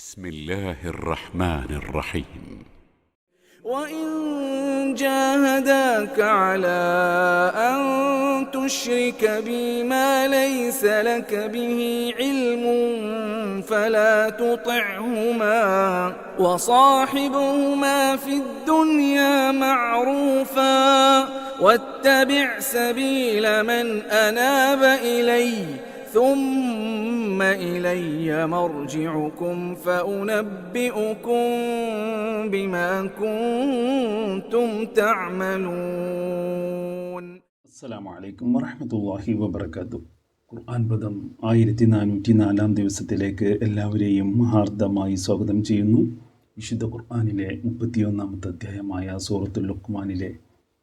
بسم الله الرحمن الرحيم. وإن جاهداك على أن تشرك بي ما ليس لك به علم فلا تطعهما وصاحبهما في الدنيا معروفا واتبع سبيل من أناب إلي ثم إلي مرجعكم فأنبئكم بما كنتم تعملون. അസ്സലാമു അലൈക്കും വറഹ്മത്തുള്ളാഹി വബറകാതുഹു. ഖുർആൻ പദം 1404 ദിവസത്തിലേക്ക് എല്ലാവരെയും ഹാർദമായി സ്വാഗതം ചെയ്യുന്നു. വിശുദ്ധ ഖുർആനിലെ 31-ാമത്തെ അധ്യായമായ സൂറത്തുൽ ലുഖ്മാനിലെ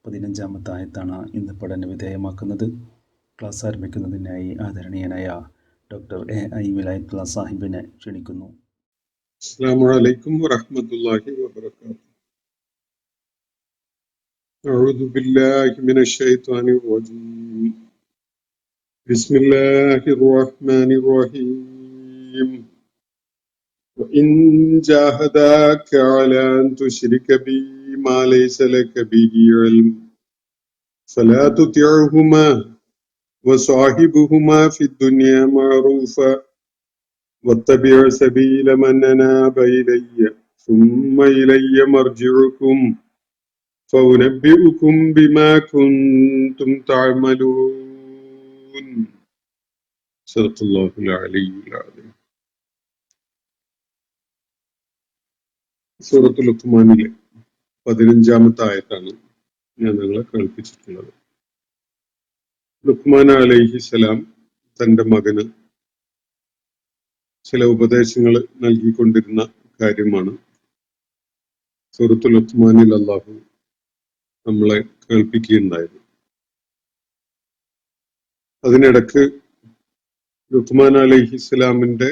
15-ാമത്തെ ആയത്താണ് ഇന്ന് പഠന വിധേയമാക്കുന്നത്. ക്ലാസ് ആരംഭിക്കുന്നതിനായി ആദരണീയനായ ഡോക്ടർ എ വിലായത്തുള്ള സാഹിബിനെ ക്ഷണിക്കുന്നു. അസ്സലാമു അലൈക്കും വറഹ്മത്തുള്ളാഹി വബറകാതുഹു. أعوذ بالله من الشيطان الرجيم. بسم الله الرحمن الرحيم. وإن جاهداك على أن تشرك بي ما ليس لك به علم فلا تطعهما وصاحبهما في الدنيا معروفا واتبع سبيل من أناب إلي ثم إلي مرجعكم فأنبئكم بما كنتم تعملون. صدق الله العلي العظيم. സൂറത്തുൽ ലുഖ്മാനിലെ 15-ാമത്തെ ആയത്താണ് ഞാൻ നിങ്ങളെ കേൾപ്പിച്ചിട്ടുള്ളത്. ലുഖ്മാൻ അലൈഹിസ്സലാം തന്റെ മകന് ചില ഉപദേശങ്ങൾ നൽകിക്കൊണ്ടിരുന്ന കാര്യമാണ് സൂറത്തുൽ ലുഖ്മാനിൽ അല്ലാഹു നമ്മളെ കേൾപ്പിക്കുകയുണ്ടായത്. അതിനിടക്ക് ലുഖ്മാൻ അലൈഹിസ്സലാമിന്റെ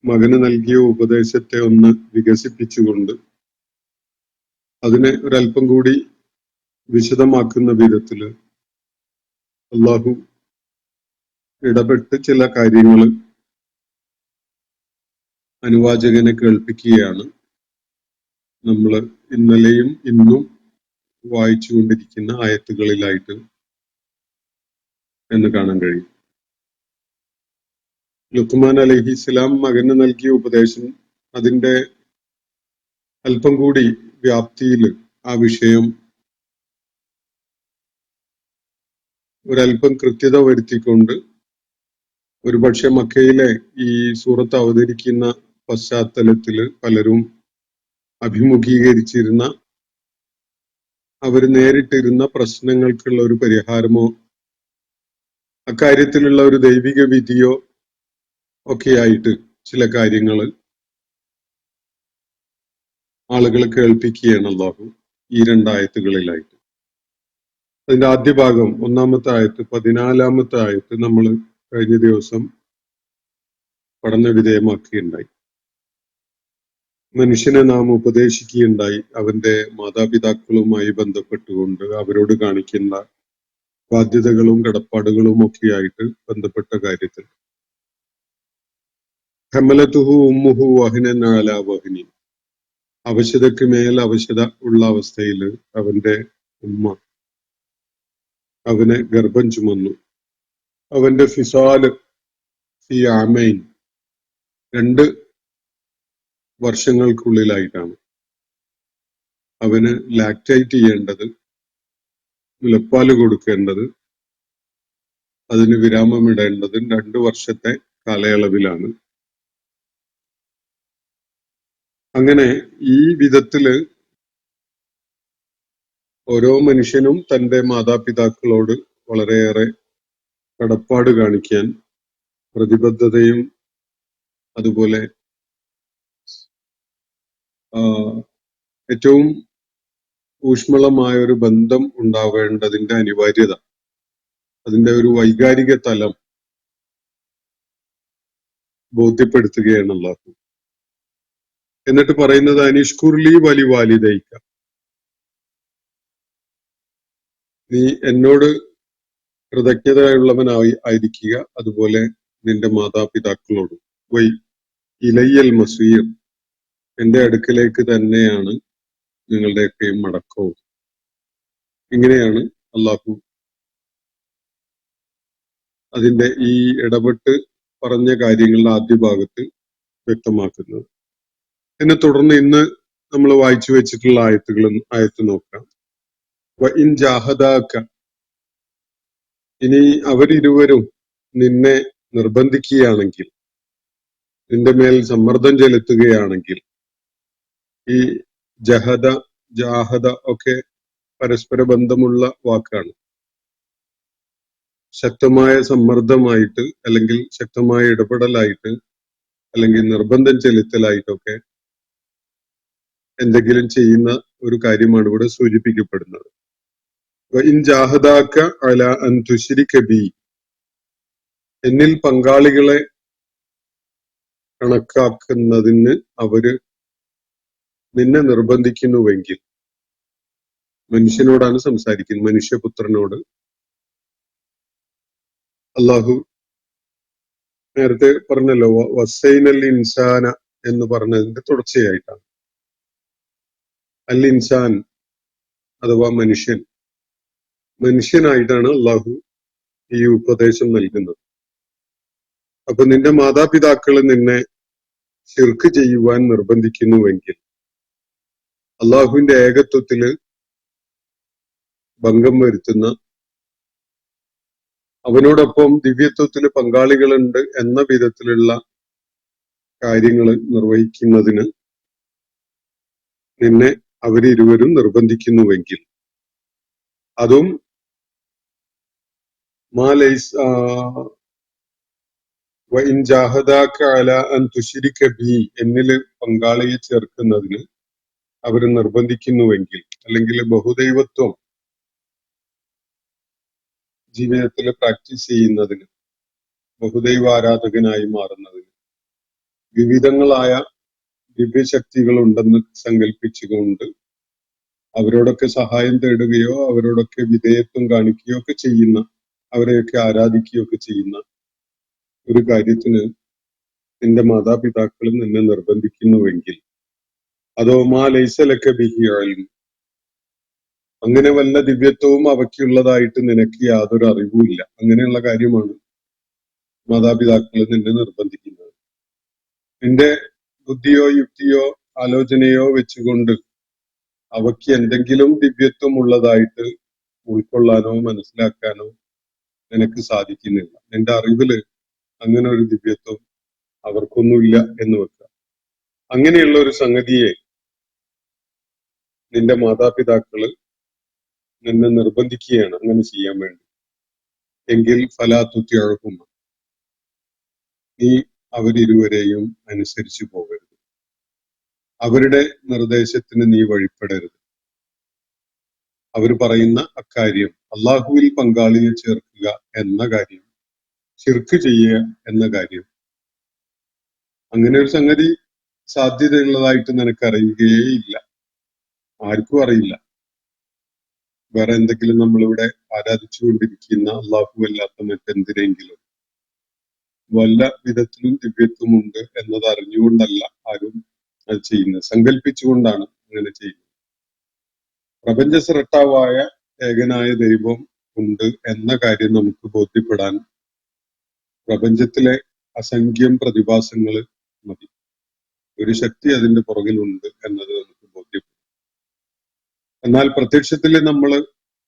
മകന് നൽകിയ ഉപദേശത്തെ ഒന്ന് വികസിപ്പിച്ചുകൊണ്ട് അതിനെ ഒരല്പം കൂടി വിശദമാക്കുന്ന വിധത്തില് അല്ലാഹു ഇടപെട്ട് ചില കാര്യങ്ങൾ അനുവാചകനെ കേൾപ്പിക്കുകയാണ്. നമ്മൾ ഇന്നലെയും ഇന്നും വായിച്ചുകൊണ്ടിരിക്കുന്ന ആയത്തുകളിലായിട്ട് എന്ന് കാണാൻ കഴിയും. ലുഖ്മാൻ അലൈഹിസ്സലാം മകന് നൽകിയ ഉപദേശം അതിന്റെ അല്പം കൂടി വ്യാപ്തിയിൽ ആ വിഷയം ഒരല്പം കൃത്യത വരുത്തിക്കൊണ്ട് ഒരുപക്ഷെ മക്കയിലെ ഈ സൂറത്ത് അവതരിക്കുന്ന പശ്ചാത്തലത്തിൽ പലരും അഭിമുഖീകരിച്ചിരുന്ന അവർ നേരിട്ടിരുന്ന പ്രശ്നങ്ങൾക്കുള്ള ഒരു പരിഹാരമോ അക്കാര്യത്തിലുള്ള ഒരു ദൈവിക വിധിയോ ഒക്കെയായിട്ട് ചില കാര്യങ്ങൾ ആളുകളെ കേൾപ്പിക്കുകയാണ് അല്ലാഹു ഈ രണ്ടായത്തുകളിലായിട്ട്. അതിന്റെ ആദ്യ ഭാഗം 1-ാമത്തെ ആയത്ത് 14-ാമത്തെ ആയത്ത് നമ്മൾ കഴിഞ്ഞ ദിവസം പഠന വിധേയമാക്കുകയുണ്ടായി. മനുഷ്യനെ നാം ഉപദേശിക്കുകയുണ്ടായി അവന്റെ മാതാപിതാക്കളുമായി ബന്ധപ്പെട്ടുകൊണ്ട് അവരോട് കാണിക്കുന്ന ബാധ്യതകളും കടപ്പാടുകളും ഒക്കെയായിട്ട് ബന്ധപ്പെട്ട കാര്യത്തിൽ ഹമലതുഹു ഉമ്മുഹു വഹ്നൻ അലാ വഹ്നി, അവശതയ്ക്ക് മേൽ അവശത ഉള്ള അവസ്ഥയിൽ അവന്റെ ഉമ്മ അവനെ ഗർഭം ചുമന്നു. അവന്റെ ഫിസാല് ഫി ആമൈൻ, 2 വർഷങ്ങൾക്കുള്ളിലായിട്ടാണ് അവന് ലാക്ടേറ്റ് ചെയ്യേണ്ടത്, മുലപ്പാല് കൊടുക്കേണ്ടത്, അതിന് വിരാമമിടേണ്ടത് 2 വർഷത്തെ കാലയളവിലാണ്. അങ്ങനെ ഈ വിധത്തില് ഓരോ മനുഷ്യനും തന്റെ മാതാപിതാക്കളോട് വളരെയേറെ കടപ്പാട് കാണിക്കാൻ പ്രതിബദ്ധതയും അതുപോലെ ഏറ്റവും ഊഷ്മളമായ ഒരു ബന്ധം ഉണ്ടാവേണ്ടതിന്റെ അനിവാര്യത, അതിന്റെ ഒരു വൈകാരിക തലം ബോധ്യപ്പെടുത്തുകയാണ് അല്ലാഹു. എന്നിട്ട് പറയുന്നത് അനിഷ്കുർലി വലി വാലിദൈക, നീ എന്നോട് കൃതജ്ഞതയുള്ളവനായി ആയിരിക്കുക, അതുപോലെ നിന്റെ മാതാപിതാക്കളോടും. ഇലയ്യൽ മസീർ, എന്റെ അടുക്കലേക്ക് തന്നെയാണ് നിങ്ങളുടെയൊക്കെയും മടക്കവും. ഇങ്ങനെയാണ് അള്ളാഹു അതിന്റെ ഈ ഇടപെട്ട് പറഞ്ഞ കാര്യങ്ങളുടെ ആദ്യ ഭാഗത്ത് വ്യക്തമാക്കുന്നത്. ഇതിനെ തുടർന്ന് ഇന്ന് നമ്മൾ വായിച്ചു വെച്ചിട്ടുള്ള ആയത്ത് നോക്കാം. ഇൻ ജാഹദാക്ക, ഇനി അവരിരുവരും നിന്നെ നിർബന്ധിക്കുകയാണെങ്കിൽ, നിന്റെ മേൽ സമ്മർദ്ദം ചെലുത്തുകയാണെങ്കിൽ. ഈ ജഹദ, ജാഹദ ഒക്കെ പരസ്പര ബന്ധമുള്ള വാക്കാണ്. ശക്തമായ സമ്മർദ്ദമായിട്ട്, അല്ലെങ്കിൽ ശക്തമായ ഇടപെടലായിട്ട്, അല്ലെങ്കിൽ നിർബന്ധം ചെലുത്തലായിട്ടൊക്കെ എന്തെങ്കിലും ചെയ്യുന്ന ഒരു കാര്യമാണ് ഇവിടെ സൂചിപ്പിക്കപ്പെടുന്നത്. ഇൻ ജാഹദാക്ക അല അൻ തുശ്രിക ബി, എന്നിൽ പങ്കാളികളെ കണക്കാക്കുന്നതിന് അവര് നിന്നെ നിർബന്ധിക്കുന്നുവെങ്കിൽ. മനുഷ്യനോടാണ് സംസാരിക്കുന്നത്, മനുഷ്യപുത്രനോട്. അള്ളാഹു നേരത്തെ പറഞ്ഞല്ലോ, വസൈനൽ ഇൻസാന എന്ന് പറഞ്ഞതിന്റെ തുടർച്ചയായിട്ടാണ്. അൽ ഇൻസാൻ അഥവാ മനുഷ്യൻ, മനുഷ്യനായിട്ടാണ് അള്ളാഹു ഈ ഉപദേശം നൽകുന്നത്. അപ്പൊ നിന്റെ മാതാപിതാക്കൾ നിന്നെ ശിർക്ക് ചെയ്യുവാൻ നിർബന്ധിക്കുന്നുവെങ്കിൽ, അള്ളാഹുവിന്റെ ഏകത്വത്തില് ഭംഗം വരുത്തുന്ന, അവനോടൊപ്പം ദിവ്യത്വത്തില് പങ്കാളികളുണ്ട് എന്ന വിധത്തിലുള്ള കാര്യങ്ങൾ നിർവഹിക്കുന്നതിന് നിന്നെ അവരിരുവരും നിർബന്ധിക്കുന്നുവെങ്കിൽ, അതും ഇൻ ജാഹദാക അല അൻ തുശ്രിക ബി, എന്നില് പങ്കാളിയെ ചേർക്കുന്നതിന് അവർ നിർബന്ധിക്കുന്നുവെങ്കിൽ, അല്ലെങ്കിൽ ബഹുദൈവത്വം ജീവിതത്തിൽ പ്രാക്ടീസ് ചെയ്യുന്നതിന്, ബഹുദൈവ ആരാധകനായി മാറുന്നതിന്, വിവിധങ്ങളായ ദിവ്യശക്തികൾ ഉണ്ടെന്ന് സങ്കല്പിച്ചുകൊണ്ട് അവരോടൊക്കെ സഹായം തേടുകയോ അവരോടൊക്കെ വിധേയത്വം കാണിക്കുകയോ ഒക്കെ ചെയ്യുന്ന, അവരെയൊക്കെ ആരാധിക്കുകയോ ഒക്കെ ചെയ്യുന്ന ഒരു കാര്യത്തിന് നിന്റെ മാതാപിതാക്കൾ നിന്നെ നിർബന്ധിക്കുന്നുവെങ്കിൽ, അതോ മാ ലൈസ ലക ബിഹി ഇൽം, അങ്ങനെ വല്ല ദിവ്യത്വവും അവയ്ക്കുള്ളതായിട്ട് നിനക്ക് യാതൊരു അറിവുമില്ല, അങ്ങനെയുള്ള കാര്യമാണ് മാതാപിതാക്കൾ നിന്നെ നിർബന്ധിക്കുന്നത്. നിന്റെ ബുദ്ധിയോ യുക്തിയോ ആലോചനയോ വെച്ചുകൊണ്ട് അവയ്ക്ക് എന്തെങ്കിലും ദിവ്യത്വം ഉള്ളതായിട്ട് ഉൾക്കൊള്ളാനോ മനസ്സിലാക്കാനോ നിനക്ക് സാധിക്കുന്നില്ല. നിന്റെ അറിവില് അങ്ങനെ ഒരു ദിവ്യത്വം അവർക്കൊന്നുമില്ല എന്ന് വെക്കുക. അങ്ങനെയുള്ള ഒരു സംഗതിയെ നിന്റെ മാതാപിതാക്കള് നിന്നെ നിർബന്ധിക്കുകയാണ് അങ്ങനെ ചെയ്യാൻ വേണ്ടി എങ്കിൽ ഫലാ തുതിഉഹുമ, നീ അവരിരുവരെയും അനുസരിച്ചു പോകരുത്, അവരുടെ നിർദ്ദേശത്തിന് നീ വഴിപ്പെടരുത്. അവർ പറയുന്ന അക്കാര്യം, അള്ളാഹുവിൽ പങ്കാളിയെ ചേർക്കുക എന്ന കാര്യം, ശിർക്ക് ചെയ്യുക എന്ന കാര്യം, അങ്ങനെ ഒരു സംഗതി സാധ്യതയുള്ളതായിട്ട് നിനക്ക് അറിയുകയേ ഇല്ല, ആർക്കും അറിയില്ല. വേറെ എന്തെങ്കിലും നമ്മളിവിടെ ആരാധിച്ചുകൊണ്ടിരിക്കുന്ന അള്ളാഹു അല്ലാത്ത മറ്റെന്തിനെങ്കിലും വല്ല വിധത്തിലും ദിവ്യത്വമുണ്ട് എന്നത് അറിഞ്ഞുകൊണ്ടല്ല ആരും അത് ചെയ്യുന്നത്, സങ്കല്പിച്ചുകൊണ്ടാണ് അങ്ങനെ ചെയ്യുന്നത്. പ്രപഞ്ച സൃഷ്ടാവായ ഏകനായ ദൈവം ഉണ്ട് എന്ന കാര്യം നമുക്ക് ബോധ്യപ്പെടാൻ പ്രപഞ്ചത്തിലെ അസംഖ്യം പ്രതിഭാസങ്ങൾ മതി. ഒരു ശക്തി അതിന്റെ പുറകിലുണ്ട് എന്നത് നമുക്ക് ബോധ്യപ്പെടും. എന്നാൽ പ്രത്യക്ഷത്തിൽ നമ്മൾ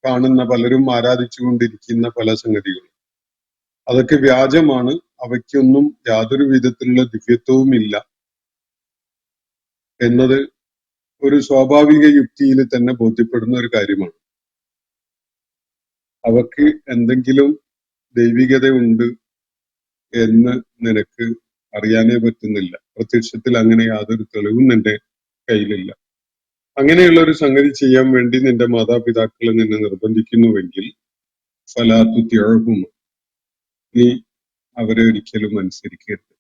കാണുന്ന പലരും ആരാധിച്ചുകൊണ്ടിരിക്കുന്ന പല സംഗതികളും അതൊക്കെ വ്യാജമാണ്, അവയ്ക്കൊന്നും യാതൊരു വിധത്തിലുള്ള ദിവ്യത്വവും ഇല്ല എന്നത് ഒരു സ്വാഭാവിക യുക്തിയിൽ തന്നെ ബോധ്യപ്പെടുന്ന ഒരു കാര്യമാണ്. അവക്ക് എന്തെങ്കിലും ദൈവികത ഉണ്ട് എന്ന് നിനക്ക് അറിയാനേ പറ്റുന്നില്ല. പ്രത്യക്ഷത്തിൽ അങ്ങനെ യാതൊരു തെളിവും നിന്റെ കയ്യിലില്ല. അങ്ങനെയുള്ള ഒരു സംഗതി ചെയ്യാൻ വേണ്ടി നിന്റെ മാതാപിതാക്കൾ നിന്നെ നിർബന്ധിക്കുന്നുവെങ്കിൽ ഫലാ തുതിഉഹുമ, നീ അവരെ ഒരിക്കലും അനുസരിക്കരുത്,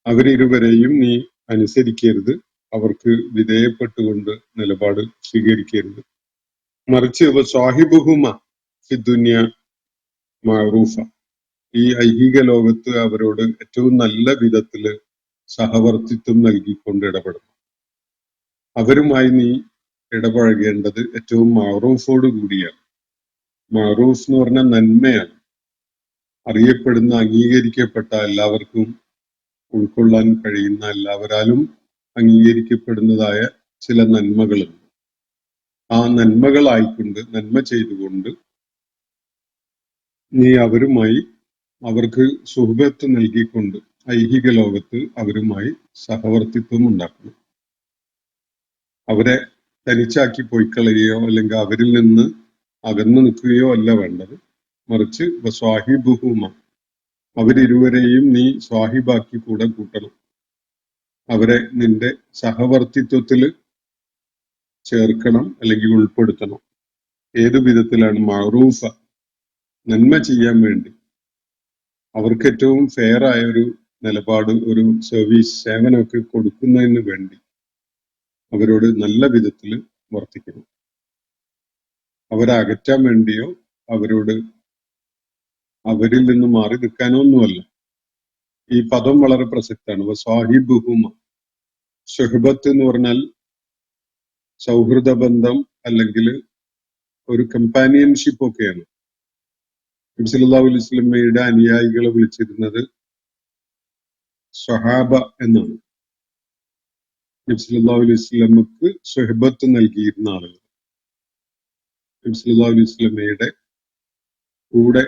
അവരിരുവരെയും നീ അനുസരിക്കരുത്, അവർക്ക് വിധേയപ്പെട്ടുകൊണ്ട് നിലപാട് സ്വീകരിക്കരുത്. മറിച്ച് സാഹിബുഹുമ ഫി ദുനിയ മഅറൂഫ, ഈ ഐഹിക ലോകത്ത് അവരോട് ഏറ്റവും നല്ല വിധത്തില് സഹവർത്തിത്വം നൽകിക്കൊണ്ട് ഇടപെടണം. അവരുമായി നീ ഇടപഴകേണ്ടത് ഏറ്റവും മഅറൂഫോട് കൂടിയാണ്. മഅറൂഫ് എന്ന് പറഞ്ഞാൽ നന്മയാണ്. അറിയപ്പെടുന്ന, അംഗീകരിക്കപ്പെട്ട, എല്ലാവർക്കും ഉൾക്കൊള്ളാൻ കഴിയുന്ന, എല്ലാവരാലും അംഗീകരിക്കപ്പെടുന്നതായ ചില നന്മകളുണ്ട്. ആ നന്മകളായിക്കൊണ്ട്, നന്മ ചെയ്തുകൊണ്ട് നീ അവരുമായി, അവർക്ക് സുഹബത്ത് നൽകിക്കൊണ്ട് ഐഹിക ലോകത്ത് അവരുമായി സഹവർത്തിത്വം ഉണ്ടാക്കണം. അവരെ തനിച്ചാക്കി പോയിക്കളയുകയോ അല്ലെങ്കിൽ അവരിൽ നിന്ന് അകന്നു നിൽക്കുകയോ അല്ല വേണ്ടത്. മറിച്ച് സ്വാഹിബുഹുമ, അവരിരുവരെയും നീ സ്വാഹിബാക്കി കൂടെ കൂട്ടണം. അവരെ നിന്റെ സഹവർത്തിത്വത്തിൽ ചേർക്കണം അല്ലെങ്കിൽ ഉൾപ്പെടുത്തണം. ഏതു വിധത്തിലാണ്? മഅറൂഫ, നന്മ ചെയ്യാൻ വേണ്ടി, അവർക്ക് ഏറ്റവും ഫെയർ ആയ ഒരു നിലപാട്, ഒരു സർവീസ്, സേവനമൊക്കെ കൊടുക്കുന്നതിന് വേണ്ടി അവരോട് നല്ല വിധത്തിൽ വർത്തിക്കണം. അവരെ അകറ്റാൻ വേണ്ടിയോ അവരോട് അവരിൽ നിന്ന് മാറി നിൽക്കാനോ ഒന്നുമല്ല. ഈ പദം വളരെ പ്രസക്തമാണ്. സ്വാഹിബുഹുമ, സുഹബത്ത് എന്ന് പറഞ്ഞാൽ സൗഹൃദ ബന്ധം അല്ലെങ്കിൽ ഒരു കമ്പാനിയൻഷിപ്പ് ഒക്കെയാണ്. നബി സല്ലല്ലാഹു അലൈഹി വസല്ലമയുടെ അനുയായികളെ വിളിച്ചിരുന്നത് സ്വഹാബ എന്നാണ്. നബി സല്ലല്ലാഹു അലൈഹി വസല്ലമക്ക് സുഹബത്ത് നൽകിയിരുന്ന ആളുകൾ, നബി സല്ലല്ലാഹു അലൈഹി വസല്ലമയുടെ കൂടെ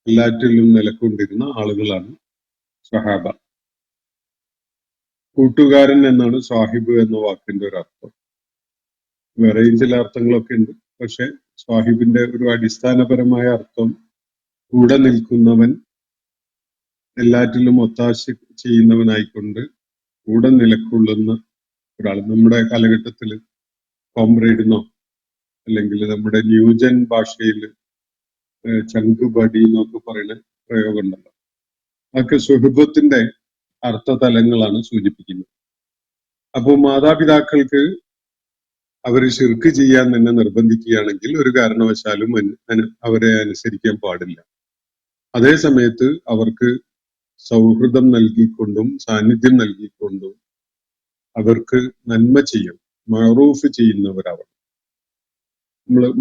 എല്ലാറ്റിലും നിലകൊണ്ടിരുന്ന ആളുകളാണ് സ്വഹാബ. കൂട്ടുകാരൻ എന്നാണ് സ്വാഹിബ് എന്ന വാക്കിന്റെ ഒരു അർത്ഥം. വേറെയും ചില അർത്ഥങ്ങളൊക്കെ ഉണ്ട്. പക്ഷെ സ്വാഹിബിന്റെ ഒരു അടിസ്ഥാനപരമായ അർത്ഥം കൂടെ നിൽക്കുന്നവൻ, എല്ലാറ്റിലും ഒത്താശ ചെയ്യുന്നവനായിക്കൊണ്ട് കൂടെ നിലകൊള്ളുന്ന ഒരാൾ. നമ്മുടെ കാലഘട്ടത്തിൽ കോംറേഡെന്നോ അല്ലെങ്കിൽ നമ്മുടെ ന്യൂജൻ ഭാഷയിൽ ചങ്കുബടി എന്നൊക്കെ പറയുന്ന പ്രയോഗം ഉണ്ടല്ലോ. അതൊക്കെ സുഹബത്തിന്റെ അർത്ഥതലങ്ങളാണ് സൂചിപ്പിക്കുന്നത്. അപ്പോൾ മാതാപിതാക്കൾക്ക് അവർ ശിർക്ക് ചെയ്യാൻ തന്നെ നിർബന്ധിക്കുകയാണെങ്കിൽ ഒരു കാരണവശാലും അവരെ അനുസരിക്കാൻ പാടില്ല. അതേ സമയത്ത് അവർക്ക് സൗഹൃദം നൽകിക്കൊണ്ടും സാന്നിധ്യം നൽകിക്കൊണ്ടും അവർക്ക് നന്മ ചെയ്യണം, മഅറൂഫ് ചെയ്യുന്നവരാവണം.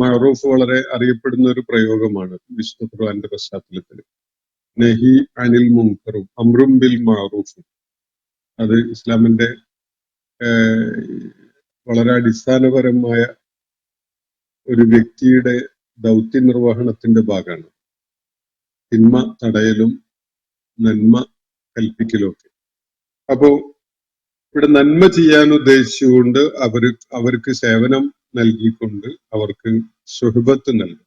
മഅറൂഫ് വളരെ അറിയപ്പെടുന്ന ഒരു പ്രയോഗമാണ് വിശുദ്ധ ഖുർആന്റെ പശ്ചാത്തലത്തിൽ. നഹി അനിൽ മുൻകറും അമ്രും ബിൽ മഅറൂഫും. അത് ഇസ്ലാമിന്റെ വളരെ അടിസ്ഥാനപരമായ ഒരു വ്യക്തിയുടെ ദൗത്യ നിർവഹണത്തിന്റെ ഭാഗമാണ്. തിന്മ തടയലും നന്മ കൽപ്പിക്കലും ഒക്കെ. അപ്പോ ഇവിടെ നന്മ ചെയ്യാൻ ഉദ്ദേശിച്ചുകൊണ്ട് അവർക്ക് സേവനം നൽകിക്കൊണ്ട് അവർക്ക് സുഹബത്ത് നൽകും.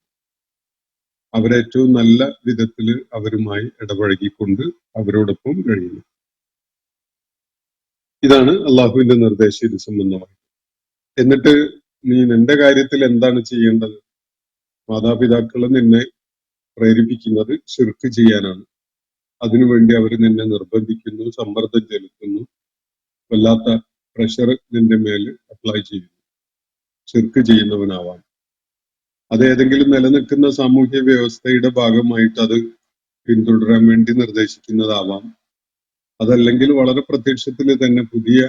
അവരേറ്റവും നല്ല വിധത്തിൽ അവരുമായി ഇടപഴകിക്കൊണ്ട് അവരോടൊപ്പം കഴിയുന്നു. ഇതാണ് അള്ളാഹുവിന്റെ നിർദ്ദേശം ഇത് സംബന്ധമായി. എന്നിട്ട് നീ നിന്റെ കാര്യത്തിൽ എന്താണ് ചെയ്യേണ്ടത്? മാതാപിതാക്കൾ നിന്നെ പ്രേരിപ്പിക്കുന്നത് ശിർക്ക് ചെയ്യാനാണ്. അതിനുവേണ്ടി അവർ നിന്നെ നിർബന്ധിക്കുന്നു, സമ്മർദ്ദം ചെലുത്തുന്നു, വല്ലാത്ത പ്രഷർ നിന്റെ മേൽ അപ്ലൈ ചെയ്യുന്നു ശിർക്ക് ചെയ്യുന്നവനാവാൻ. അത് ഏതെങ്കിലും നിലനിൽക്കുന്ന സാമൂഹ്യ വ്യവസ്ഥയുടെ ഭാഗമായിട്ട് അത് പിന്തുടരാൻ വേണ്ടി നിർദ്ദേശിക്കുന്നതാവാം. അതല്ലെങ്കിൽ വളരെ പ്രത്യക്ഷത്തിൽ തന്നെ പുതിയ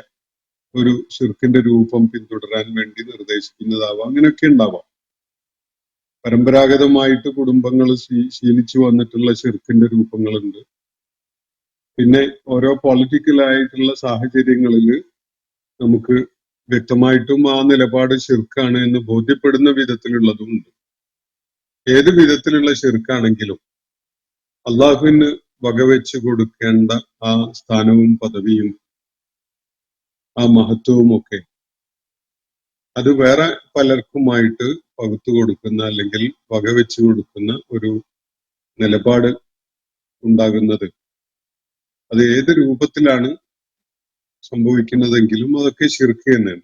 ഒരു ശിർക്കിന്റെ രൂപം പിന്തുടരാൻ വേണ്ടി നിർദ്ദേശിക്കുന്നതാവാം. അങ്ങനെയൊക്കെ ഉണ്ടാവാം. പരമ്പരാഗതമായിട്ട് കുടുംബങ്ങൾ ശീലിച്ചു വന്നിട്ടുള്ള ശിർക്കിന്റെ രൂപങ്ങളുണ്ട്. പിന്നെ ഓരോ പൊളിറ്റിക്കലായിട്ടുള്ള സാഹചര്യങ്ങളിൽ നമുക്ക് വ്യക്തമായിട്ടും ആ നിലപാട് ശിർക്കാണ് എന്ന് ബോധ്യപ്പെടുന്ന വിധത്തിലുള്ളതും ഉണ്ട്. ഏത് വിധത്തിലുള്ള ശിർക്കാണെങ്കിലും അള്ളാഹുവിന് വകവെച്ച് കൊടുക്കേണ്ട ആ സ്ഥാനവും പദവിയും ആ മഹത്വവും ഒക്കെ അത് വേറെ പലർക്കുമായിട്ട് പകുത്തു കൊടുക്കുന്ന അല്ലെങ്കിൽ വകവെച്ച് കൊടുക്കുന്ന ഒരു നിലപാട് ഉണ്ടാകുന്നത്, അത് ഏത് രൂപത്തിലാണ് സംഭവിക്കുന്നതെങ്കിലും അതൊക്കെ ശിർക്ക് തന്നെയാണ്.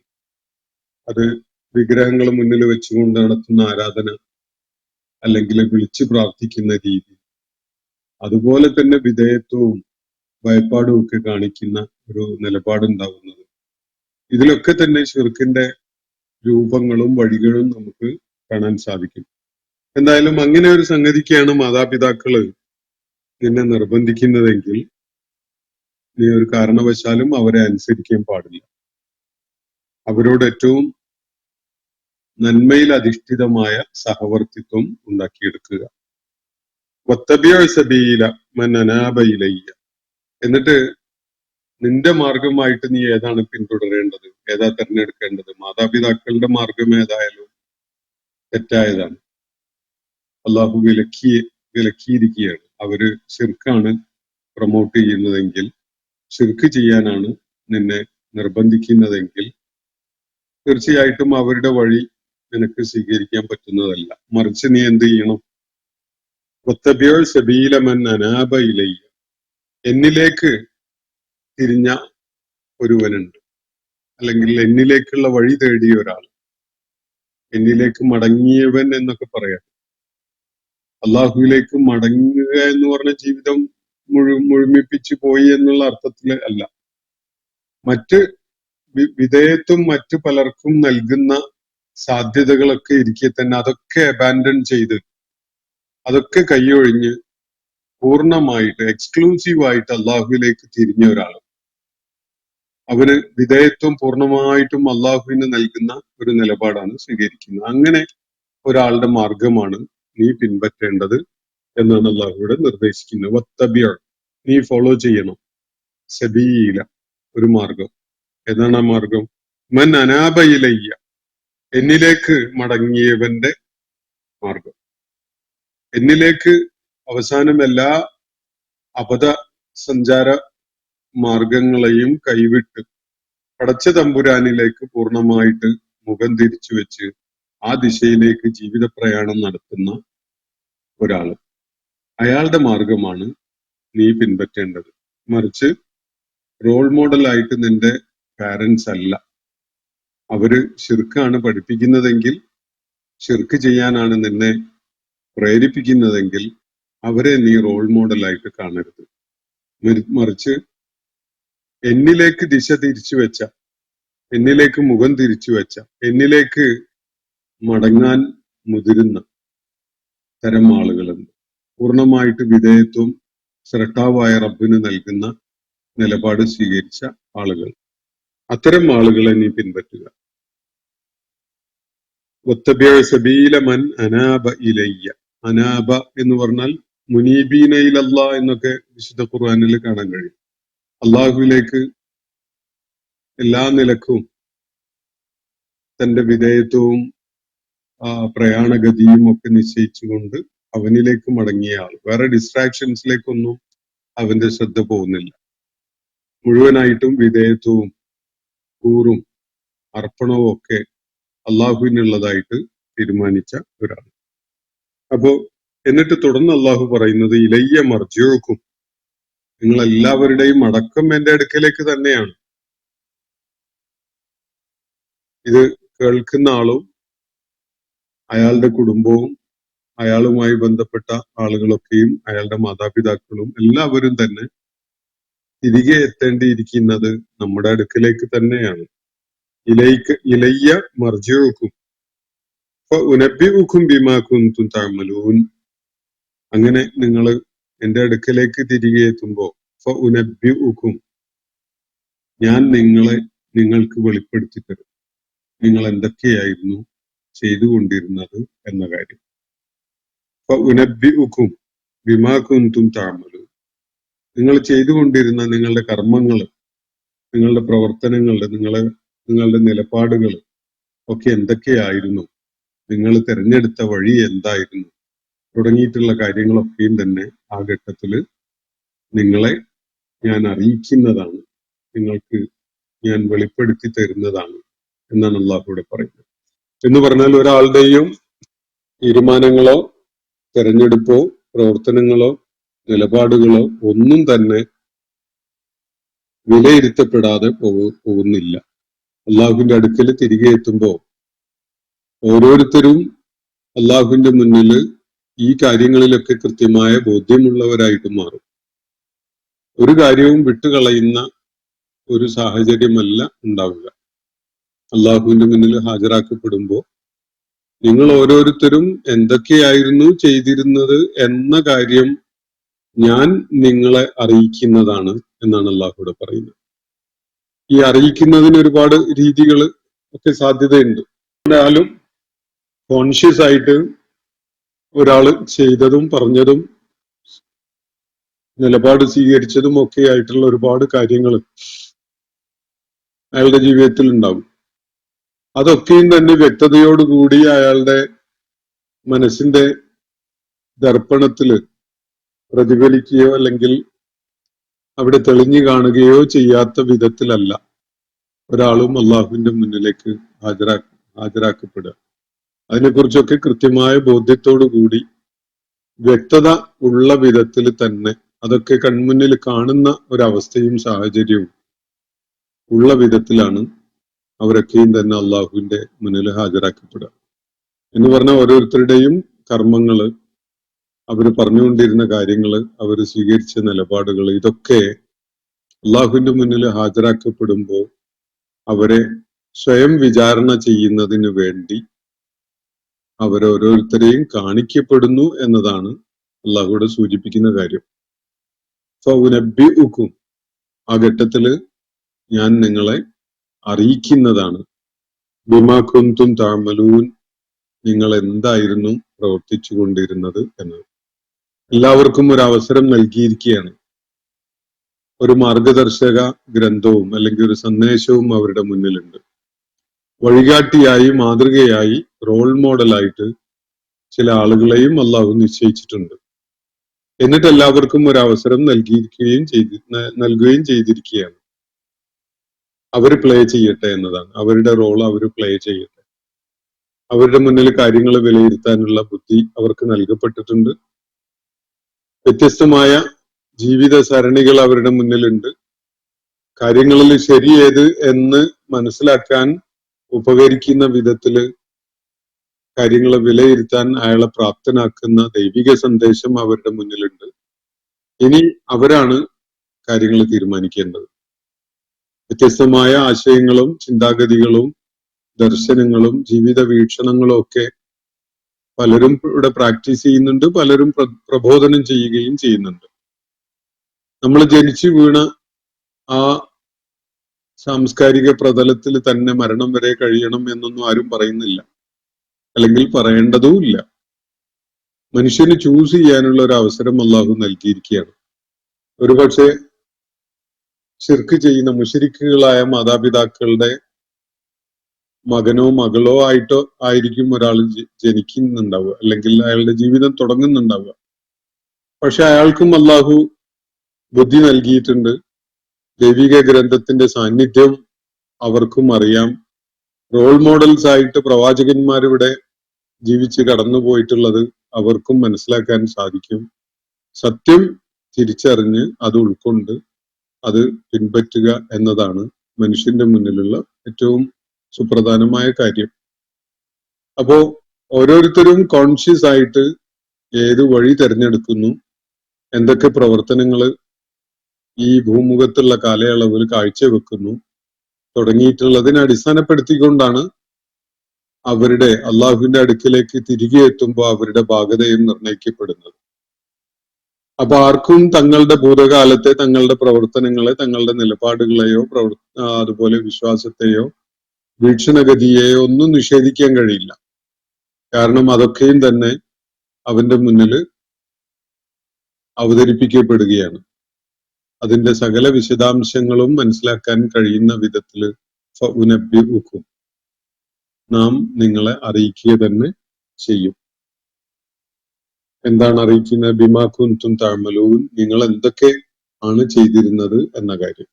അത് വിഗ്രഹങ്ങൾ മുന്നിൽ വെച്ചുകൊണ്ട് നടത്തുന്ന ആരാധന, അല്ലെങ്കിൽ വിളിച്ചു പ്രാർത്ഥിക്കുന്ന രീതി, അതുപോലെ തന്നെ വിധേയത്വവും ഭയപ്പാടും ഒക്കെ കാണിക്കുന്ന ഒരു നിലപാടുണ്ടാകുന്നത്, ഇതിലൊക്കെ തന്നെ ശിർക്കിന്റെ രൂപങ്ങളും വഴികളും നമുക്ക് കാണാൻ സാധിക്കും. എന്തായാലും അങ്ങനെ ഒരു സംഗതിക്കാണ് മാതാപിതാക്കള് നിന്നെ നിർബന്ധിക്കുന്നതെങ്കിൽ നീ ഒരു കാരണവശാലും അവരെ അനുസരിക്കാൻ പാടില്ല. അവരോട് ഏറ്റവും നന്മയിൽ അധിഷ്ഠിതമായ സഹവർത്തിത്വം ഉണ്ടാക്കിയെടുക്കുക. വത്തബിഅ സബീല മൻ അനാബ ഇലയ്യ. എന്നിട്ട് നിന്റെ മാർഗമായിട്ട് നീ ഏതാണ് പിന്തുടരേണ്ടത്, ഏതാ തെരഞ്ഞെടുക്കേണ്ടത്? മാതാപിതാക്കളുടെ മാർഗം ഏതായാലും തെറ്റായതാണ്. അള്ളാഹു വിലക്കിയിരിക്കുകയാണ്. അവര് ശിർക്കാണ് പ്രൊമോട്ട് ചെയ്യുന്നതെങ്കിൽ, ശിർക്ക് ചെയ്യാനാണ് നിന്നെ നിർബന്ധിക്കുന്നതെങ്കിൽ തീർച്ചയായിട്ടും അവരുടെ വഴി നിനക്ക് സ്വീകരിക്കാൻ പറ്റുന്നതല്ല. മറിച്ച് നീ എന്ത് ചെയ്യണം? വത്തബിഅ സബീല മൻ അനാബ ഇലയ്യ. എന്നിലേക്ക് തിരിഞ്ഞ ഒരുവനുണ്ട്, അല്ലെങ്കിൽ എന്നിലേക്കുള്ള വഴി തേടിയ ഒരാൾ, എന്നിലേക്ക് മടങ്ങിയവൻ എന്നൊക്കെ പറയാം. അള്ളാഹുവിലേക്ക് മടങ്ങുക എന്ന് പറഞ്ഞ ജീവിതം മുഴുമിപ്പിച്ചു പോയി എന്നുള്ള അർത്ഥത്തില് അല്ല. മറ്റ് വിധേയത്വം മറ്റു പലർക്കും നൽകുന്ന സാധ്യതകളൊക്കെ ഇരിക്കെ തന്നെ അതൊക്കെ അബാൻഡൺ ചെയ്ത്, അതൊക്കെ കൈയൊഴിഞ്ഞ് പൂർണ്ണമായിട്ട് എക്സ്ക്ലൂസീവായിട്ട് അള്ളാഹുവിലേക്ക് തിരിഞ്ഞ ഒരാൾ, അവന് വിധേയത്വം പൂർണ്ണമായിട്ടും അള്ളാഹുവിന് നൽകുന്ന ഒരു നിലപാടാണ് സ്വീകരിക്കുന്നത്. അങ്ങനെ ഒരാളുടെ മാർഗമാണ് നീ പിൻപറ്റേണ്ടത് എന്നാണ് അള്ളാഹുവിടെ നിർദ്ദേശിക്കുന്നത്. വത്തബിഅ, നീ ഫോളോ ചെയ്യണം. സബീല, ഒരു മാർഗം. ഏതാണ് ആ മാർഗം? മൻ അനാബ ഇലയ്യ, എന്നിലേക്ക് മടങ്ങിയവന്റെ മാർഗം. എന്നിലേക്ക് അവസാനം എല്ലാ അബദ്ധ സഞ്ചാര മാർഗങ്ങളെയും കൈവിട്ട് പടച്ച തമ്പുരാനിലേക്ക് പൂർണ്ണമായിട്ട് മുഖം തിരിച്ചു വെച്ച് ആ ദിശയിലേക്ക് ജീവിത പ്രയാണം നടത്തുന്ന ഒരാള്, അയാളുടെ മാർഗമാണ് നീ പിൻപറ്റേണ്ടത്. മറിച്ച് റോൾ മോഡലായിട്ട് നിന്റെ പാരന്റ്സ് അല്ല. അവര് ശിർക്കാണ് പഠിപ്പിക്കുന്നതെങ്കിൽ, ശിർക്ക് ചെയ്യാനാണ് നിന്നെ പ്രേരിപ്പിക്കുന്നതെങ്കിൽ അവരെ നീ റോൾ മോഡലായിട്ട് കാണരുത്. മറിച്ച് എന്നിലേക്ക് ദിശ തിരിച്ചു വെച്ച, എന്നിലേക്ക് മുഖം തിരിച്ചു വെച്ച, എന്നിലേക്ക് മടങ്ങാൻ മുതിരുന്ന തരം ആളുകളുണ്ട്. പൂർണ്ണമായിട്ട് വിധേയത്വം സ്രഷ്ടാവായ റബ്ബിന് നൽകുന്ന നിലപാട് സ്വീകരിച്ച ആളുകൾ. അത്തരം ആളുകളെ നീ പിൻപറ്റുക. വത്തബിഅ സബീല മൻ അനാബ ഇലയ്യ. അനാബ എന്ന് പറഞ്ഞാൽ മുനീബീന ഇലല്ലാ എന്നൊക്കെ വിശുദ്ധ ഖുർആനിൽ കാണാൻ കഴിയും. അള്ളാഹുവിലേക്ക് എല്ലാ നിലക്കും തന്റെ വിധേയത്വവും പ്രയാണഗതിയും ഒക്കെ നിശ്ചയിച്ചുകൊണ്ട് അവനിലേക്ക് മടങ്ങിയ ആൾ. വേറെ ഡിസ്ട്രാക്ഷൻസിലേക്കൊന്നും അവന്റെ ശ്രദ്ധ പോകുന്നില്ല. മുഴുവനായിട്ടും വിധേയത്വവും കൂറും അർപ്പണവും ഒക്കെ അള്ളാഹുവിനുള്ളതായിട്ട് തീരുമാനിച്ച ഒരാൾ. അപ്പോ എന്നിട്ട് തുടർന്ന് അള്ളാഹു പറയുന്നത് ഇലയ്യ മർജിഉക്കും, നിങ്ങൾ എല്ലാവരുടെയും മടക്കം എന്റെ അടുക്കലേക്ക് തന്നെയാണ്. ഇത് കേൾക്കുന്ന ആളും അയാളുടെ കുടുംബവും അയാളുമായി ബന്ധപ്പെട്ട ആളുകളൊക്കെയും അയാളുടെ മാതാപിതാക്കളും എല്ലാവരും തന്നെ തിരികെ എത്തേണ്ടിയിരിക്കുന്നത് നമ്മുടെ അടുക്കലേക്ക് തന്നെയാണ്. ഇലയ്യ മർജിഉക്കും ഫഉനബ്ബിഉക്കും ബിമാ കുൻതും തഅമലൂൻ. അങ്ങനെ നിങ്ങൾ എന്റെ അടുക്കലേക്ക് തിരികെ എത്തുമ്പോ ഫഉനബ്ബിഉക്കും, ഞാൻ നിങ്ങൾക്ക് വെളിപ്പെടുത്തി തരും നിങ്ങൾ എന്തൊക്കെയായിരുന്നു ചെയ്തുകൊണ്ടിരുന്നത് എന്ന കാര്യം. ഫഉനബ്ബിഉക്കും ബിമാ കുൻതും തഅമലൂൻ. നിങ്ങൾ ചെയ്തുകൊണ്ടിരുന്ന നിങ്ങളുടെ കർമ്മങ്ങൾ, നിങ്ങളുടെ പ്രവർത്തനങ്ങൾ, നിങ്ങളുടെ നിലപാടുകൾ ഒക്കെ എന്തൊക്കെയായിരുന്നു, നിങ്ങൾ തിരഞ്ഞെടുത്ത വഴി എന്തായിരുന്നു തുടങ്ങിയിട്ടുള്ള കാര്യങ്ങളൊക്കെയും തന്നെ ആ ഘട്ടത്തില് നിങ്ങളെ ഞാൻ അറിയിക്കുന്നതാണ്, നിങ്ങൾക്ക് ഞാൻ വെളിപ്പെടുത്തി തരുന്നതാണ് എന്നാണ് അള്ളാഹുവിടെ പറയുന്നത്. എന്ന് പറഞ്ഞാൽ ഒരാളുടെയും തീരുമാനങ്ങളോ തെരഞ്ഞെടുപ്പോ പ്രവർത്തനങ്ങളോ നിലപാടുകളോ ഒന്നും തന്നെ വിലയിരുത്തപ്പെടാതെ പോകുന്നില്ല. അള്ളാഹുവിന്റെ അടുക്കൽ തിരികെ എത്തുമ്പോ ഓരോരുത്തരും അള്ളാഹുവിന്റെ മുന്നില് ഈ കാര്യങ്ങളിലൊക്കെ കൃത്യമായ ബോധ്യമുള്ളവരായിട്ട് മാറും. ഒരു കാര്യവും വിട്ടുകളയുന്ന ഒരു സാഹചര്യമല്ല ഉണ്ടാവുക. അള്ളാഹുവിന്റെ മുന്നിൽ ഹാജരാക്കപ്പെടുമ്പോ നിങ്ങൾ ഓരോരുത്തരും എന്തൊക്കെയായിരുന്നു ചെയ്തിരുന്നത് എന്ന കാര്യം ഞാൻ നിങ്ങളെ അറിയിക്കുന്നതാണ് എന്നാണ് അള്ളാഹുവിടെ പറയുന്നത്. ഈ അറിയിക്കുന്നതിന് ഒരുപാട് രീതികൾ ഒക്കെ സാധ്യതയുണ്ട്. എന്തായാലും കോൺഷ്യസ് ആയിട്ട് ഒരാൾ ചെയ്തതും പറഞ്ഞതും നിലപാട് സ്വീകരിച്ചതും ഒക്കെ ആയിട്ടുള്ള ഒരുപാട് കാര്യങ്ങൾ അയാളുടെ ജീവിതത്തിൽ ഉണ്ടാകും. അതൊക്കെയും തന്നെ വ്യക്തതയോടുകൂടി അയാളുടെ മനസ്സിന്റെ ദർപ്പണത്തില് പ്രതിഫലിക്കുകയോ അല്ലെങ്കിൽ അവിടെ തെളിഞ്ഞു കാണുകയോ ചെയ്യാത്ത വിധത്തിലല്ല ഒരാളും അള്ളാഹുവിന്റെ മുന്നിലേക്ക് ഹാജരാക്കപ്പെടുക. അതിനെക്കുറിച്ചൊക്കെ കൃത്യമായ ബോധ്യത്തോടു കൂടി വ്യക്തത ഉള്ള വിധത്തിൽ തന്നെ അതൊക്കെ കൺമുന്നിൽ കാണുന്ന ഒരവസ്ഥയും സാഹചര്യവും ഉള്ള വിധത്തിലാണ് അവരൊക്കെയും തന്നെ അള്ളാഹുവിന്റെ മുന്നിൽ ഹാജരാക്കപ്പെടുക. എന്ന് പറഞ്ഞാൽ ഓരോരുത്തരുടെയും കർമ്മങ്ങള്, അവർ പറഞ്ഞുകൊണ്ടിരുന്ന കാര്യങ്ങള്, അവർ സ്വീകരിച്ച നിലപാടുകൾ, ഇതൊക്കെ അള്ളാഹുവിന്റെ മുന്നിൽ ഹാജരാക്കപ്പെടുമ്പോൾ അവരെ സ്വയം വിചാരണ ചെയ്യുന്നതിന് വേണ്ടി അവരോരോരുത്തരെയും കാണിക്കപ്പെടുന്നു എന്നതാണ് അള്ളാഹുവിടെ സൂചിപ്പിക്കുന്ന കാര്യം. ഫൗനബ്ബിഉക്കും, ആ ഘട്ടത്തില് ഞാൻ നിങ്ങളെ അറിയിക്കുന്നതാണ്. ബിമാ കുന്തും തഅമലൂൻ, നിങ്ങൾ എന്തായിരുന്നു പ്രവർത്തിച്ചു കൊണ്ടിരുന്നത് എന്ന്. എല്ലാവർക്കും ഒരു അവസരം നൽകിയിരിക്കുകയാണ്. ഒരു മാർഗദർശക ഗ്രന്ഥവും അല്ലെങ്കിൽ ഒരു സന്ദേശവും അവരുടെ മുന്നിലുണ്ട്. വഴികാട്ടിയായി, മാതൃകയായി, റോൾ മോഡലായിട്ട് ചില ആളുകളെയും അള്ളാഹു നിശ്ചയിച്ചിട്ടുണ്ട്. എന്നിട്ട് എല്ലാവർക്കും ഒരു അവസരം നൽകുകയും ചെയ്തിരിക്കുകയാണ്. അവർ പ്ലേ ചെയ്യട്ടെ എന്നതാണ്. അവരുടെ റോൾ അവർ പ്ലേ ചെയ്യട്ടെ. അവരുടെ മുന്നിൽ കാര്യങ്ങൾ വിലയിരുത്താനുള്ള ബുദ്ധി അവർക്ക് നൽകപ്പെട്ടിട്ടുണ്ട്. വ്യത്യസ്തമായ ജീവിത സരണികൾ അവരുടെ മുന്നിലുണ്ട്. കാര്യങ്ങളിൽ ശരിയേത് എന്ന് മനസ്സിലാക്കാൻ ഉപകരിക്കുന്ന വിധത്തില് കാര്യങ്ങളെ വിലയിരുത്താൻ അയാളെ പ്രാപ്തനാക്കുന്ന ദൈവിക സന്ദേശം അവരുടെ മുന്നിലുണ്ട്. ഇനി അവരാണ് കാര്യങ്ങൾ തീരുമാനിക്കേണ്ടത്. വ്യത്യസ്തമായ ആശയങ്ങളും ചിന്താഗതികളും ദർശനങ്ങളും ജീവിത വീക്ഷണങ്ങളും ഒക്കെ പലരും ഇവിടെ പ്രാക്ടീസ് ചെയ്യുന്നുണ്ട്, പലരും പ്രബോധനം ചെയ്യുകയും ചെയ്യുന്നുണ്ട്. നമ്മൾ ജനിച്ചു വീണ ആ സാംസ്കാരിക പ്രതലത്തിൽ തന്നെ മരണം വരെ കഴിയണം എന്നൊന്നും ആരും പറയുന്നില്ല, അല്ലെങ്കിൽ പറയേണ്ടതുമില്ല. മനുഷ്യന് ചൂസ് ചെയ്യാനുള്ള ഒരു അവസരം അള്ളാഹു നൽകിയിരിക്കുകയാണ്. ഒരുപക്ഷെ ശിർക്ക് ചെയ്യുന്ന മുശ്രിക്കുകളായ മാതാപിതാക്കളുടെ മകനോ മകളോ ആയിട്ടോ ആയിരിക്കും ഒരാൾ ജനിക്കുന്നുണ്ടാവുക, അല്ലെങ്കിൽ അയാളുടെ ജീവിതം തുടങ്ങുന്നുണ്ടാവുക. പക്ഷെ അയാൾക്കും അള്ളാഹു ബുദ്ധി നൽകിയിട്ടുണ്ട്. ദൈവിക ഗ്രന്ഥത്തിന്റെ സാന്നിധ്യം അവർക്കും അറിയാം. റോൾ മോഡൽസ് ആയിട്ട് പ്രവാചകന്മാരിവിടെ ജീവിച്ച് കടന്നുപോയിട്ടുള്ളത് അവർക്കും മനസ്സിലാക്കാൻ സാധിക്കും. സത്യം തിരിച്ചറിഞ്ഞ് അത് ഉൾക്കൊണ്ട് അത് പിൻപറ്റുക എന്നതാണ് മനുഷ്യന്റെ മുന്നിലുള്ള ഏറ്റവും സുപ്രധാനമായ കാര്യം. അപ്പോ ഓരോരുത്തരും കോൺഷ്യസ് ആയിട്ട് ഏത് വഴി തിരഞ്ഞെടുക്കുന്നു, എന്തൊക്കെ പ്രവർത്തനങ്ങൾ ഈ ഭൂമുഖത്തുള്ള കാലയളവിൽ കാഴ്ചവെക്കുന്നു തുടങ്ങിയിട്ടുള്ളതിനെ അടിസ്ഥാനപ്പെടുത്തിക്കൊണ്ടാണ് അവരുടെ അള്ളാഹുവിന്റെ അടുക്കിലേക്ക് തിരികെ എത്തുമ്പോൾ അവരുടെ ഭാഗതയും നിർണയിക്കപ്പെടുന്നത്. അപ്പൊ ആർക്കും തങ്ങളുടെ ഭൂതകാലത്തെ, തങ്ങളുടെ പ്രവർത്തനങ്ങളെ, തങ്ങളുടെ നിലപാടുകളെയോ അതുപോലെ വിശ്വാസത്തെയോ വീക്ഷണഗതിയെയോ ഒന്നും നിഷേധിക്കാൻ കഴിയില്ല. കാരണം അതൊക്കെയും തന്നെ അവന്റെ മുന്നിൽ അവതരിപ്പിക്കപ്പെടുകയാണ്. അതിന്റെ സകല വിശദാംശങ്ങളും മനസ്സിലാക്കാൻ കഴിയുന്ന വിധത്തില് ഫഉനബ്ബിഉക്കും, നാം നിങ്ങളെ അറിയിക്കുക തന്നെ ചെയ്യും. എന്താണ് അറിയിക്കുന്നത്? ബിമാ കുന്തും തഅമലൂൻ, നിങ്ങൾ എന്തൊക്കെ ആണ് ചെയ്തിരുന്നത് എന്ന കാര്യം.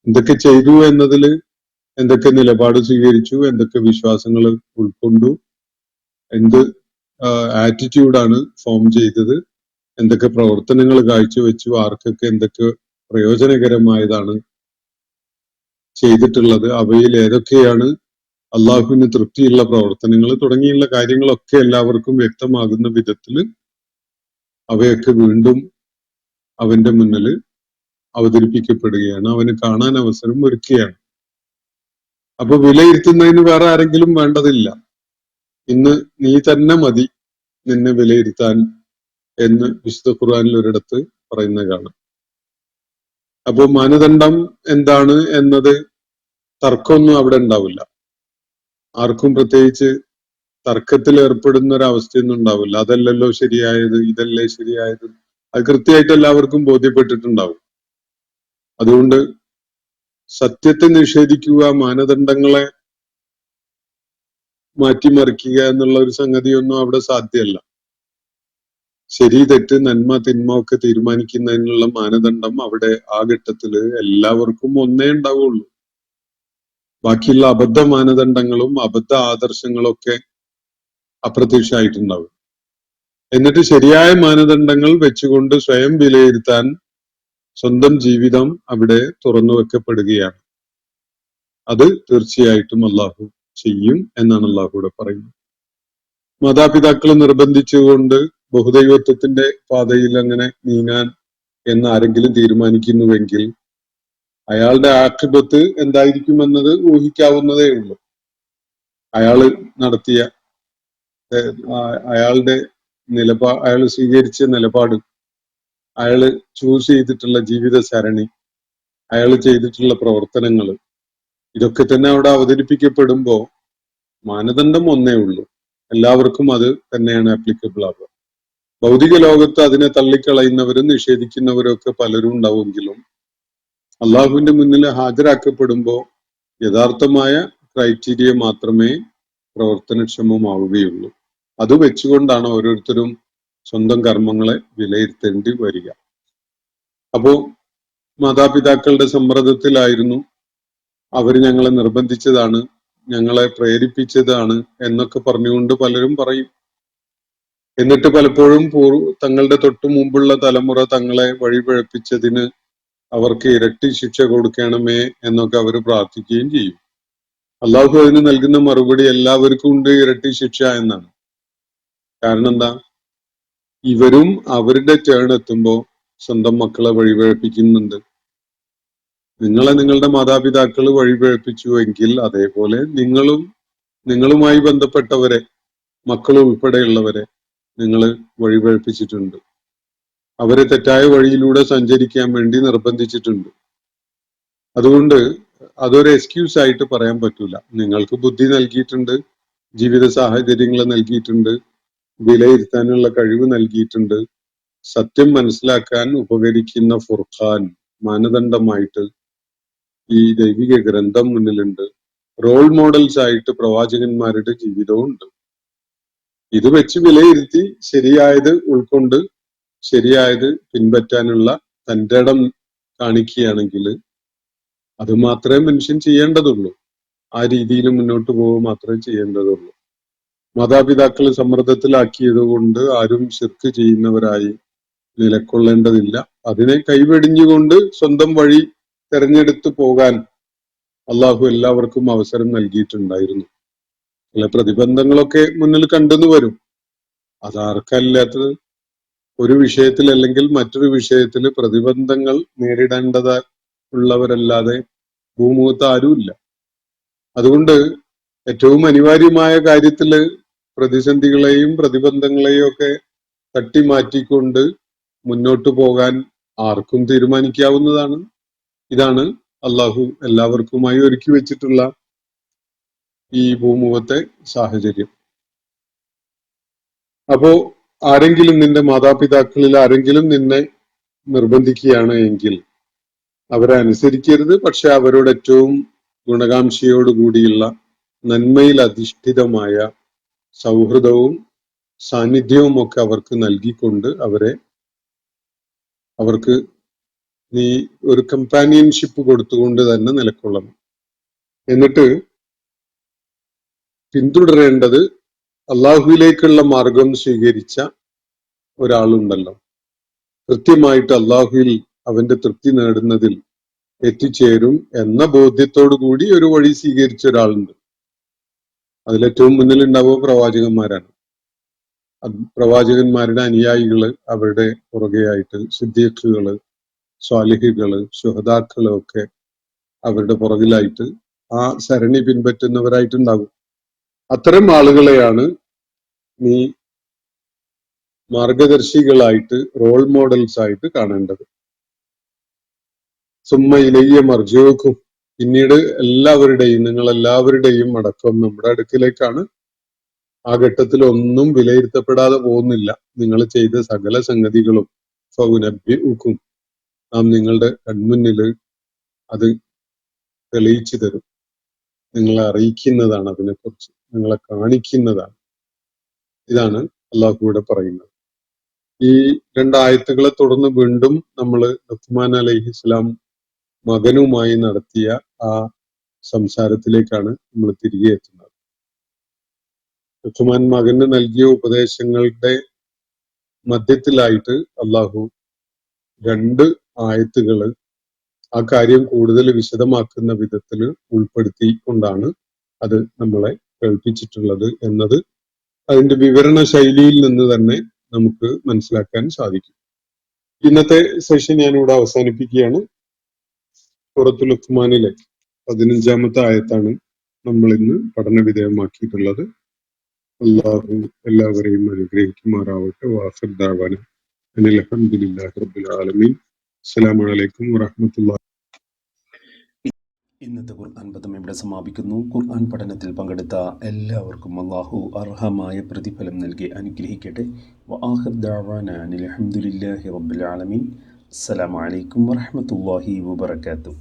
എന്തൊക്കെ ചെയ്തു എന്നതില് എന്തൊക്കെ നിലപാട് സ്വീകരിച്ചു, എന്തൊക്കെ വിശ്വാസങ്ങൾ ഉൾക്കൊണ്ടു, എന്ത് ആറ്റിറ്റ്യൂഡാണ് ഫോം ചെയ്തത്, എന്തൊക്കെ പ്രവർത്തനങ്ങൾ കാഴ്ചവെച്ചു, ആർക്കൊക്കെ എന്തൊക്കെ പ്രയോജനകരമായതാണ് ചെയ്തിട്ടുള്ളത്, അവയിൽ ഏതൊക്കെയാണ് അള്ളാഹുവിന് തൃപ്തിയുള്ള പ്രവർത്തനങ്ങൾ തുടങ്ങിയുള്ള കാര്യങ്ങളൊക്കെ എല്ലാവർക്കും വ്യക്തമാകുന്ന വിധത്തില് അവയൊക്കെ വീണ്ടും അവന്റെ മുന്നിൽ അവതരിപ്പിക്കപ്പെടുകയാണ്. അവന് കാണാൻ അവസരം ഒരുക്കുകയാണ്. അപ്പൊ വിലയിരുത്തുന്നതിന് വേറെ ആരെങ്കിലും വേണ്ടതില്ല. ഇന്ന് നീ തന്നെ മതി നിന്നെ വിലയിരുത്താൻ എന്ന് വിശുദ്ധ ഖുർആനിൽ ഒരിടത്ത് പറയുന്ന കാണാം. അപ്പോ മാനദണ്ഡം എന്താണ് എന്നത് തർക്കമൊന്നും അവിടെ ഉണ്ടാവില്ല. ആർക്കും പ്രത്യേകിച്ച് തർക്കത്തിൽ ഏർപ്പെടുന്ന ഒരു അവസ്ഥയൊന്നും ഉണ്ടാവില്ല. അതല്ലല്ലോ ശരിയായത്, ഇതല്ലേ ശരിയായത്, അത് കൃത്യമായിട്ട് എല്ലാവർക്കും ബോധ്യപ്പെട്ടിട്ടുണ്ടാവും. അതുകൊണ്ട് സത്യത്തെ നിഷേധിക്കുക, മാനദണ്ഡങ്ങളെ മാറ്റിമറിക്കുക എന്നുള്ള ഒരു സംഗതിയൊന്നും അവിടെ സാധ്യമല്ല. ശരി തെറ്റ് നന്മ തിന്മ ഒക്കെ തീരുമാനിക്കുന്നതിനുള്ള മാനദണ്ഡം അവിടെ ആ ഘട്ടത്തില് എല്ലാവർക്കും ഒന്നേ ഉണ്ടാവുള്ളൂ. ബാക്കിയുള്ള അബദ്ധ മാനദണ്ഡങ്ങളും അബദ്ധ ആദർശങ്ങളും ഒക്കെ അപ്രത്യക്ഷമായിട്ടുണ്ടാവും. എന്നിട്ട് ശരിയായ മാനദണ്ഡങ്ങൾ വെച്ചുകൊണ്ട് സ്വയം വിലയിരുത്താൻ സ്വന്തം ജീവിതം അവിടെ തുറന്നു വെക്കപ്പെടുകയാണ്. അത് തീർച്ചയായിട്ടും അള്ളാഹു ചെയ്യും എന്നാണ് അള്ളാഹുവിടെ പറയുന്നത്. മാതാപിതാക്കൾ നിർബന്ധിച്ചുകൊണ്ട് ബഹുദൈവത്വത്തിന്റെ പാതയിൽ അങ്ങനെ നീങ്ങാൻ എന്ന് ആരെങ്കിലും തീരുമാനിക്കുന്നുവെങ്കിൽ അയാളുടെ ആക്ഷേപത്ത് എന്തായിരിക്കുമെന്നത് ഊഹിക്കാവുന്നതേ ഉള്ളൂ. അയാള് നടത്തിയ അയാളുടെ അയാൾ സ്വീകരിച്ച നിലപാട്, അയാള് ചൂസ് ചെയ്തിട്ടുള്ള ജീവിത സരണി, അയാൾ ചെയ്തിട്ടുള്ള പ്രവർത്തനങ്ങൾ, ഇതൊക്കെ തന്നെ അവിടെ അവതരിപ്പിക്കപ്പെടുമ്പോ മാനദണ്ഡം ഒന്നേ ഉള്ളൂ. എല്ലാവർക്കും അത് തന്നെയാണ് ആപ്ലിക്കബിൾ ആവുക. ഭൗതിക ലോകത്ത് അതിനെ തള്ളിക്കളയുന്നവരും നിഷേധിക്കുന്നവരും ഒക്കെ പലരും ഉണ്ടാവുമെങ്കിലും അള്ളാഹുവിന്റെ മുന്നിൽ ഹാജരാക്കപ്പെടുമ്പോ യഥാർത്ഥമായ ക്രൈറ്റീരിയ മാത്രമേ പ്രവർത്തനക്ഷമമാവുകയുള്ളൂ. അത് വെച്ചുകൊണ്ടാണ് ഓരോരുത്തരും സ്വന്തം കർമ്മങ്ങളെ വിലയിരുത്തേണ്ടി വരിക. അപ്പോ മാതാപിതാക്കളുടെ സമ്മർദ്ദത്തിലായിരുന്നു, അവര് ഞങ്ങളെ നിർബന്ധിച്ചതാണ്, ഞങ്ങളെ പ്രേരിപ്പിച്ചതാണ് എന്നൊക്കെ പറഞ്ഞുകൊണ്ട് പലരും പറയും. എന്നിട്ട് പലപ്പോഴും തങ്ങളുടെ തൊട്ടു മുമ്പുള്ള തലമുറ തങ്ങളെ വഴിപിഴപ്പിച്ചതിന് അവർക്ക് ഇരട്ടി ശിക്ഷ കൊടുക്കണമേ എന്നൊക്കെ അവർ പ്രാർത്ഥിക്കുകയും ചെയ്യും. അള്ളാഹു അതിന് നൽകുന്ന മറുപടി എല്ലാവർക്കും ഉണ്ട് ഇരട്ടി ശിക്ഷ എന്നാണ്. കാരണം എന്താ? ഇവരും അവരുടെ ടേൺ എത്തുമ്പോ സ്വന്തം മക്കളെ വഴിപിഴപ്പിക്കുന്നുണ്ട്. നിങ്ങളുടെ മാതാപിതാക്കൾ വഴിപിഴപ്പിച്ചുവെങ്കിൽ അതേപോലെ നിങ്ങളുമായി ബന്ധപ്പെട്ടവരെ, മക്കൾ ഉൾപ്പെടെയുള്ളവരെ നിങ്ങൾ വഴിപിഴപ്പിച്ചിട്ടുണ്ട്. അവരെ തെറ്റായ വഴിയിലൂടെ സഞ്ചരിക്കാൻ വേണ്ടി നിർബന്ധിച്ചിട്ടുണ്ട്. അതുകൊണ്ട് അതൊരു എക്സ്ക്യൂസ് ആയിട്ട് പറയാൻ പറ്റൂല. നിങ്ങൾക്ക് ബുദ്ധി നൽകിയിട്ടുണ്ട്, ജീവിത സാഹചര്യങ്ങൾ നൽകിയിട്ടുണ്ട്, വിലയിരുത്താനുള്ള കഴിവ് നൽകിയിട്ടുണ്ട്. സത്യം മനസ്സിലാക്കാൻ ഉപകരിക്കുന്ന ഫുർഖാൻ മാനദണ്ഡമായിട്ട് ഈ ദൈവിക ഗ്രന്ഥം മുന്നിലുണ്ട്. റോൾ മോഡൽസ് ആയിട്ട് പ്രവാചകന്മാരുടെ ജീവിതവും ഉണ്ട്. ഇത് വെച്ച് വിലയിരുത്തി ശരിയായത് ഉൾക്കൊണ്ട് ശരിയായത് പിൻപറ്റാനുള്ള തന്റെ ഇടം കാണിക്കുകയാണെങ്കിൽ അത് മാത്രമേ മനുഷ്യൻ ചെയ്യേണ്ടതുള്ളൂ. ആ രീതിയിൽ മുന്നോട്ട് പോകുക മാത്രമേ ചെയ്യേണ്ടതുള്ളൂ. മാതാപിതാക്കൾ സമ്മർദ്ദത്തിലാക്കിയത് കൊണ്ട് ആരും ശിർക്ക് ചെയ്യുന്നവരായി നിലകൊള്ളേണ്ടതില്ല. അതിനെ കൈവെടിഞ്ഞുകൊണ്ട് സ്വന്തം വഴി തെരഞ്ഞെടുത്തു പോകാൻ അള്ളാഹു എല്ലാവർക്കും അവസരം നൽകിയിട്ടുണ്ടായിരുന്നു. ചില പ്രതിബന്ധങ്ങളൊക്കെ മുന്നിൽ കണ്ടെന്ന് വരും. അതാർക്കല്ലാത്തത്? ഒരു വിഷയത്തിൽ അല്ലെങ്കിൽ മറ്റൊരു വിഷയത്തിൽ പ്രതിബന്ധങ്ങൾ നേരിടേണ്ടതുള്ളവരല്ലാതെ ഭൂമുഖത്ത് ആരുമില്ല. അതുകൊണ്ട് ഏറ്റവും അനിവാര്യമായ കാര്യത്തില് പ്രതിസന്ധികളെയും പ്രതിബന്ധങ്ങളെയും ഒക്കെ തട്ടിമാറ്റിക്കൊണ്ട് മുന്നോട്ട് പോകാൻ ആർക്കും തീരുമാനിക്കാവുന്നതാണ്. ഇതാണ് അള്ളാഹു എല്ലാവർക്കുമായി ഒരുക്കി വെച്ചിട്ടുള്ള ഈ ഭൂമുഖത്തെ സാഹചര്യം. അപ്പോ ആരെങ്കിലും നിന്റെ മാതാപിതാക്കളിൽ ആരെങ്കിലും നിന്നെ നിർബന്ധിക്കുകയാണ് എങ്കിൽ അവരെ അനുസരിക്കരുത്. പക്ഷെ അവരോട് ഏറ്റവും ഗുണകാംക്ഷയോടുകൂടിയുള്ള നന്മയിൽ അധിഷ്ഠിതമായ സൗഹൃദവും സാന്നിധ്യവും ഒക്കെ അവർക്ക് നൽകിക്കൊണ്ട് അവർക്ക് നീ ഒരു കമ്പാനിയൻഷിപ്പ് കൊടുത്തുകൊണ്ട് തന്നെ നിലകൊള്ളണം. എന്നിട്ട് പിന്തുടരേണ്ടത് അള്ളാഹുവിലേക്കുള്ള മാർഗം സ്വീകരിച്ച ഒരാളുണ്ടല്ലോ, കൃത്യമായിട്ട് അള്ളാഹുവിൽ അവന്റെ തൃപ്തി നേടുന്നതിൽ എത്തിച്ചേരും എന്ന ബോധ്യത്തോടു കൂടി ഒരു വഴി സ്വീകരിച്ച ഒരാളുണ്ട്. അതിലേറ്റവും മുന്നിലുണ്ടാവുക പ്രവാചകന്മാരാണ്. പ്രവാചകന്മാരുടെ അനുയായികള്, അവരുടെ പുറകെയായിട്ട് സിദ്ദീഖുകള്, സ്വാലിഹികള്, ശുഹദാക്കള് ഒക്കെ അവരുടെ പുറകിലായിട്ട് ആ സരണി പിൻപറ്റുന്നവരായിട്ടുണ്ടാകും. അത്തരം ആളുകളെയാണ് നീ മാർഗദർശികളായിട്ട്, റോൾ മോഡൽസ് ആയിട്ട് കാണേണ്ടത്. സുമ്മ ഇലയ്യ മർജൂക്കും, പിന്നീട് നിങ്ങളെല്ലാവരുടെയും അടക്കം നമ്മുടെ അടുക്കിലേക്കാണ്. ആ ഘട്ടത്തിൽ ഒന്നും വിലയിരുത്തപ്പെടാതെ പോകുന്നില്ല. നിങ്ങൾ ചെയ്ത സകല സംഗതികളും ഫൗനബ്ബിഉക്കും, നാം നിങ്ങളുടെ കൺമുന്നിൽ അത് തെളിയിച്ചു തരും. നിങ്ങളെ അറിയിക്കുന്നതാണ്, അതിനെക്കുറിച്ച് നിങ്ങളെ കാണിക്കുന്നതാണ്. ഇതാണ് അള്ളാഹു ഇവിടെ പറയുന്നത്. ഈ രണ്ടായത്തുകളെ തുടർന്ന് വീണ്ടും നമ്മൾ ലുഖ്മാൻ അലൈഹിസ്സലാം മകനുമായി നടത്തിയ ആ സംസാരത്തിലേക്കാണ് നമ്മൾ തിരികെ എത്തുന്നത്. ലുഖ്മാൻ മകന് നൽകിയ ഉപദേശങ്ങളുടെ മധ്യത്തിലായിട്ട് അള്ളാഹു 2 ആയത്തുകള് ആ കാര്യം കൂടുതൽ വിശദമാക്കുന്ന വിധത്തിൽ ഉൾപ്പെടുത്തിക്കൊണ്ടാണ് അത് നമ്മളെ കേൾപ്പിച്ചിട്ടുള്ളത് എന്നത് അതിന്റെ വിവരണ ശൈലിയിൽ നിന്ന് തന്നെ നമുക്ക് മനസ്സിലാക്കാൻ സാധിക്കും. ഇന്നത്തെ സെഷൻ ഞാനിവിടെ അവസാനിപ്പിക്കുകയാണ്. സൂറത്തുൽ ലുഖ്മാനിലെ 15-ാമത്തെ ആയത്താണ് നമ്മൾ ഇന്ന് പഠന വിധേയമാക്കിയിട്ടുള്ളത്. അള്ളാഹു എല്ലാവരെയും അനുഗ്രഹിക്കുമാറാവട്ടെ. വാഖിർ ദഅവാന അനിൽ ഹംദുലില്ലാഹി റബ്ബിൽ ആലമീൻ. അസ്സലാമു അലൈക്കും വറഹ്മത്തുള്ളാഹി. ഇന്നത്തെ ഖുർആൻ പദം ഇവിടെ സമാപിക്കുന്നു. ഖുർആൻ പഠനത്തിൽ പങ്കെടുത്ത എല്ലാവർക്കും അല്ലാഹു അർഹമായ പ്രതിഫലം നൽകി അനുഗ്രഹിക്കട്ടെ. വആഖിർ ദഅവാന അനിൽ ഹംദുലില്ലാഹി റബ്ബിൽ ആലമീൻ. അസ്സലാമു അലൈക്കും വറഹ്മത്തുള്ളാഹി വബറകാതുഹു.